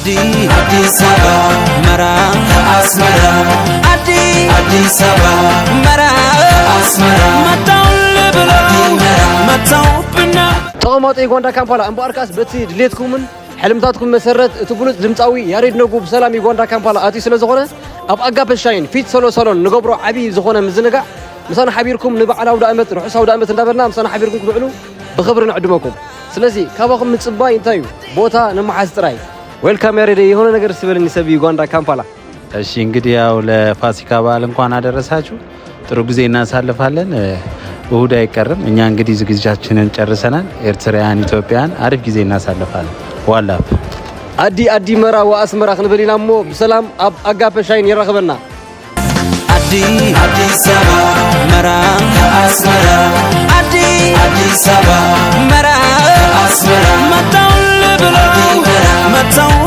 አዲስ አበባ መራ አስመራ አዲስ አበባ መራ አስመራ መታውብና طقمات يغوندا كامبالا امباركاس بتي دليتكمن حلمتاتكم مسرت تبلوت دمصاوي ياريد نغو بسلام يغوندا كامبالا اتي سلازخونه اب اغاب الشاين فيت سولو سولون نغبرو عبي زخونه مزنغا مسانا حبيركم نبعلاو دامت رحساو دامت ندبرنا مسانا حبيركم كبعلو بخبر نعدمكم سلازي كاباكم مصباي انتايو بوتا نمحاس ጥራይ ዌልካም ያሬድ የሆነ ነገር ሲበልኝ ሰብ ይጓንዳ ካምፓላ እሺ እንግዲህ ያው ለፋሲካ በዓል እንኳን አደረሳችሁ ጥሩ ጊዜ እናሳልፋለን እሁድ አይቀርም እኛ እንግዲህ ዝግጅታችንን ጨርሰናል ኤርትራውያን ኢትዮጵያን አሪፍ ጊዜ እናሳልፋለን ዋላፍ አዲ መራ ወአስመራ ክንበሊናሞ በሰላም አጋፈ ሻይን ይረክበና አዲስ አበባ መራ አስመራ አዲስ አበባ መራ አስመራ መታው